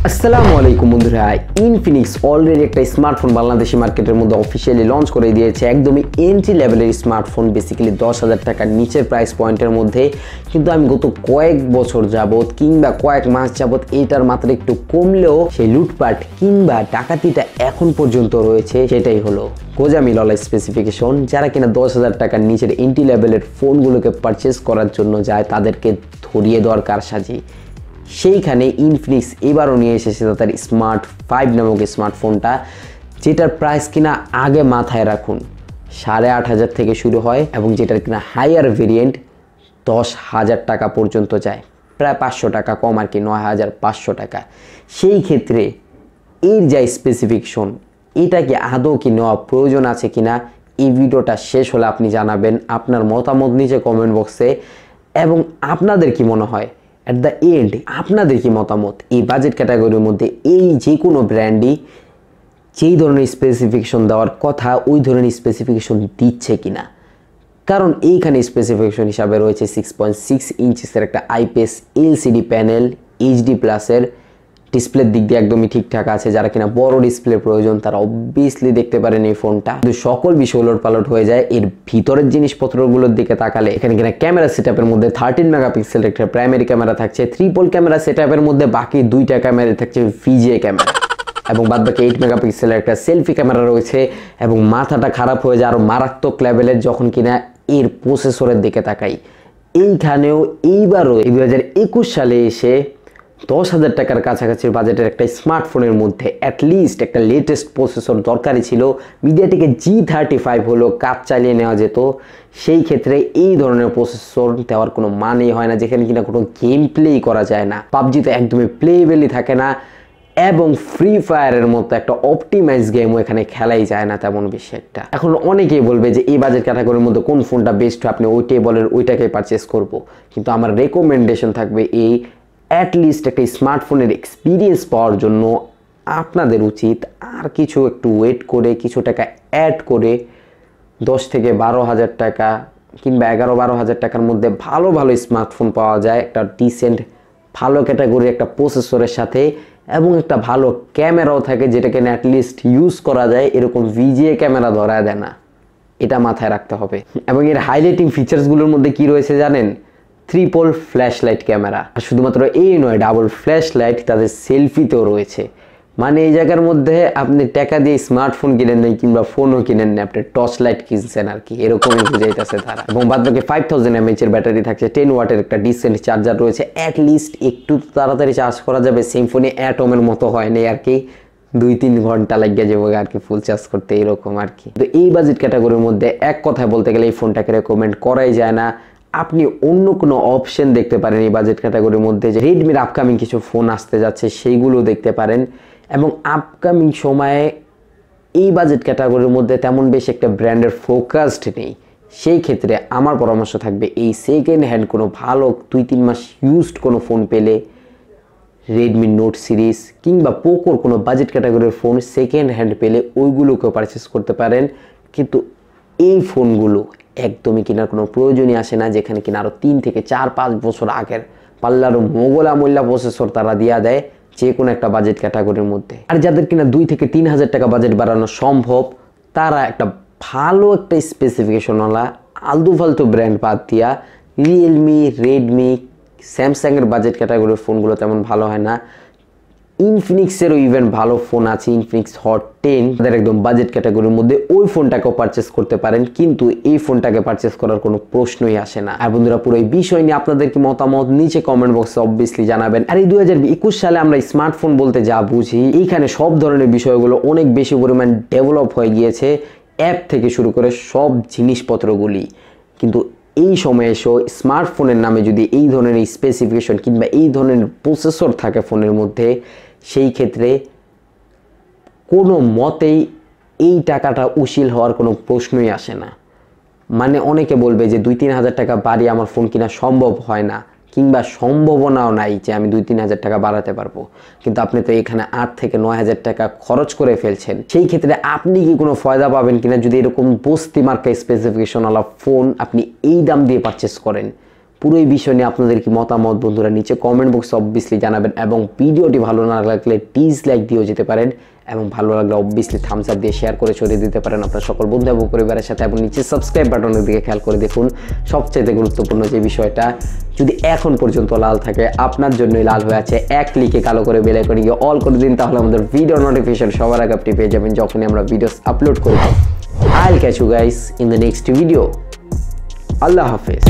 আসসালামু আলাইকুম বন্ধুরা, ইনফিনিক্স অলরেডি একটা স্মার্টফোন বাংলাদেশি মার্কেটের মধ্যে অফিসিয়ালি লঞ্চ করে দিয়েছে। একদমই এন্ট্রি লেভেলের স্মার্টফোন, বেসিক্যালি 10,000 টাকার নিচের প্রাইস পয়েন্টের মধ্যে। কিন্তু আমি গত কয়েক বছর যাবত কিংবা কয়েক মাস যাবত এটার মাত্রা একটু কমলেও সেই লুটপাট কিংবা ডাকাতিটা এখন পর্যন্ত রয়েছে। সেটাই হলো গোজামিলওয়ালা স্পেসিফিকেশন। যারা কিনা 10,000 টাকার নিচের এন্ট্রি লেভেলের ফোনগুলোকে পারচেস করার জন্য যায়, তাদেরকে ধরিয়ে দেওয়ার কারসাজি। সেইখানে ইনফিনিক্স এবারও নিয়ে এসেছে তাদের স্মার্ট 5 নামক স্মার্টফোনটা, যেটার প্রাইস কিনা আগে মাথায় রাখুন 8,500 থেকে শুরু হয় এবং যেটার কিনা হায়ার ভেরিয়েন্ট 10,000 টাকা পর্যন্ত যায়, প্রায় 500 টাকা কম আর কি, 9,500 টাকা। সেই ক্ষেত্রে এর যা স্পেসিফিকেশন, এটা কি আদৌ কি নেওয়া প্রয়োজন আছে কিনা, এই ভিডিওটা শেষ হলে আপনি জানাবেন আপনার মতামত নিচে কমেন্ট বক্সে। এবং আপনাদের কি মনে হয়, অ্যাট দ্য এন্ড আপনাদের কি মতামত, এই বাজেট ক্যাটাগরির মধ্যে এই যে কোনো ব্র্যান্ডই যেই ধরনের স্পেসিফিকেশন দেওয়ার কথা ওই ধরনের স্পেসিফিকেশন দিচ্ছে কিনা? কারণ এইখানে স্পেসিফিকেশন হিসাবে রয়েছে 6.6 ইঞ্চিসের একটা আইপিএস এলসিডি প্যানেল, এইচডি প্লাসের ডিসপ্লের দিক দিয়ে একদমই ঠিকঠাক আছে। যারা কিনা বড় ডিসপ্লে প্রয়োজন তারা অবভিয়াসলি দেখতে পারেন এই ফোনটা। কিন্তু সকল বিষয় ওলটপালট হয়ে যায় এর ভিতরের জিনিসপত্রগুলোর দিকে তাকালে। এখানে কিনা ক্যামেরা সেটআপের মধ্যে 13 মেগাপিক্সেল একটা প্রাইমারি ক্যামেরা থাকছে, ট্রিপল ক্যামেরা সেটআপের মধ্যে বাকি দুইটা ক্যামেরা থাকছে ভিজিএ ক্যামেরা, এবং বাদ বাকি 8 মেগাপিক্সেলের একটা সেলফি ক্যামেরা রয়েছে। এবং মাথাটা খারাপ হয়ে যায় আরো মারাত্মক লেভেলের যখন কিনা এর প্রসেসরের দিকে তাকাই। এইখানেও এইবারও 2021 সালে এসে 10,000 টাকার কাছাকাছি বাজেটের একটা স্মার্টফোনের মধ্যে অ্যাটলিস্ট একটা লেটেস্ট প্রসেসর দরকারই ছিল। মিডিয়াটেকের G35 হলো কাজ চালিয়ে নেওয়া যেত। সেই ক্ষেত্রে এই ধরনের প্রসেসর দেওয়ার কোনো মানেই হয় না, যেখানে কিনা কোনো গেম প্লেই করা যায় না। পাবজি তো একদমই প্লেবেলই থাকে না, এবং ফ্রি ফায়ারের মতো একটা অপটিমাইজ গেমও এখানে খেলাই যায় না তেমন বেশি একটা। এখন অনেকেই বলবে যে এই বাজেট ক্যাটাগরির মধ্যে কোন ফোনটা বেস্ট, আপনি ওইটাই বলেন, ওইটাকেই পারচেস করব। কিন্তু আমার রেকমেন্ডেশন থাকবে এই, অ্যাটলিস্ট একটা স্মার্টফোনের এক্সপিরিয়েন্স পাওয়ার জন্য আপনাদের উচিত আর কিছু একটু ওয়েট করে কিছু টাকা অ্যাড করে 10 থেকে 12,000 টাকা কিংবা 11-12,000 টাকার মধ্যে ভালো ভালো স্মার্টফোন পাওয়া যায় একটা ডিসেন্ট ভালো ক্যাটাগরির একটা প্রসেসরের সাথে, এবং একটা ভালো ক্যামেরাও থাকে যেটাকে অ্যাটলিস্ট ইউজ করা যায়। এরকম ভিজিএ ক্যামেরা ধরা দেয় না, এটা মাথায় রাখতে হবে। এবং এর হাইলাইটিং ফিচার্সগুলোর মধ্যে কি রয়েছে জানেন? Triple flash light camera. আর শুধুমাত্র এই নয়, ডাবল ফ্ল্যাশ লাইট তাদের সেলফিতেও রয়েছে। মানে এই জায়গার মধ্যে আপনি টাকা দিয়ে স্মার্টফোন কিনেন নাই কিংবা ফোনও কিনেন না, আপনি টর্চ লাইট কিনছেন আর কি, এরকমই বুঝাইতেছে তারা। এবং বাদ বাকি 5000 mAh এর ব্যাটারি থাকছে, 10 ওয়াটের একটা ডিসেন্ট চার্জার রয়েছে। অ্যাটলিস্ট একটু তাড়াতাড়ি চার্জ করা যাবে, সিম্ফনি অ্যাটমের মতো হয় না আর কি, 2-3 ঘন্টা লাগিয়ে যাবে আর কি ফুল চার্জ করতে, এরকম আর কি। তো এই বাজেট ক্যাটাগরির মধ্যে এক কথায় বলতে গেলে এই ফোনটাকে রেকমেন্ড করাই যায় না। আপনি অন্য কোনো অপশন দেখতে পারেন এই বাজেট ক্যাটাগরির মধ্যে, যে রেডমির আপকামিং কিছু ফোন আসতে যাচ্ছে সেইগুলো দেখতে পারেন। এবং আপকামিং সময়ে এই বাজেট ক্যাটাগরির মধ্যে তেমন বেশি একটা ব্র্যান্ডের ফোকাসড নেই। সেই ক্ষেত্রে আমার পরামর্শ থাকবে এই সেকেন্ড হ্যান্ড কোনো ভালো 2-3 মাস ইউজড কোনো ফোন পেলে রেডমি নোট সিরিজ কিংবা পোকোর কোনো বাজেট ক্যাটাগরির ফোন সেকেন্ড হ্যান্ড পেলে ওইগুলোকেও পারচেস করতে পারেন। কিন্তু এই ফোনগুলো একদমই কেনার কোনো প্রয়োজনই আসে না, যেখানে কিনা আরও 3 থেকে 4-5 বছর আগের পাল্লার মোগলা মোল্লা প্রসেসর তারা দিয়া দেয় যে কোনো একটা বাজেট ক্যাটাগরির মধ্যে। আর যাদের কিনা 2 থেকে 3,000 টাকা বাজেট বাড়ানো সম্ভব, তারা একটা ভালো একটা স্পেসিফিকেশনওয়ালা আলতু ফালতু ব্র্যান্ড বাদ দিয়া রিয়েলমি, রেডমি, স্যামসাংয়ের বাজেট ক্যাটাগরির ফোনগুলো তেমন ভালো হয় না। ইনফিনিক্সেরও ইভেন ভালো ফোন আছে, ইনফিনিক্স হট 10, তাদের একদম বাজেট ক্যাটাগরির মধ্যে ওই ফোনটাকেও পারচেস করতে পারেন। কিন্তু এই ফোনটাকে পারচেস করার কোনো প্রশ্নই আসে না। আর বন্ধুরা, পুরো এই বিষয় নিয়ে আপনাদের কি মতামত নিচে কমেন্ট বক্সে অবভিয়াসলি জানাবেন। আর এই 2021 সালে আমরা স্মার্টফোন বলতে যা বুঝি, এইখানে সব ধরনের বিষয়গুলো অনেক বেশি পরিমাণ ডেভেলপ হয়ে গিয়েছে, অ্যাপ থেকে শুরু করে সব জিনিসপত্রগুলি। কিন্তু এই সময়ে এসেও স্মার্টফোনের নামে যদি এই ধরনের স্পেসিফিকেশন কিংবা এই ধরনের প্রসেসর থাকে ফোনের মধ্যে, সেই ক্ষেত্রে কোনো মতেই এই টাকাটা উশিল হওয়ার কোনো প্রশ্নই আসে না। মানে অনেকে বলবে যে 2-3 হাজার টাকা বাড়িয়ে আমার ফোন কিনা সম্ভব হয় না, কিংবা সম্ভাবনাও নাই যে আমি 2-3 হাজার টাকা বাড়াতে পারবো। কিন্তু আপনি তো এখানে 8 থেকে 9 হাজার টাকা খরচ করে ফেলছেন। সেই ক্ষেত্রে আপনি কি কোনো ফায়দা পাবেন কিনা যদি এরকম বস্তি মার্কা স্পেসিফিকেশনওয়ালা ফোন আপনি এই দাম দিয়ে পারচেস করেন? পুরো এই বিষয় নিয়ে আপনাদের কি মতামত বন্ধুরা নিচে কমেন্ট বক্সে অবভিয়াসলি জানাবেন এবং ভিডিওটি ভালো না লাগলে ডিসলাইক দিয়েও যেতে পারেন এবং ভালো লাগলে অবভিয়াসলি থামস আপ দিয়ে শেয়ার করে ছড়িয়ে দিতে পারেন আপনার সকল বন্ধু এবং পরিবারের সাথে এবং নিচে সাবস্ক্রাইব বাটনের দিকে খেয়াল করে দেখুন সবচেয়ে গুরুত্বপূর্ণ যে বিষয়টা যদি এখন পর্যন্ত লাল থাকে আপনার জন্যই লাল হয়ে আছে এক ক্লিকে কালো করে বেল আইকনে গিয়ে অল করে দিন তাহলে আমাদের ভিডিও নোটিফিকেশন সবার আগে আপনি পেয়ে যাবেন যখনই আমরা ভিডিওস আপলোড করব। I'll catch you guys in the next video. Allah Hafiz.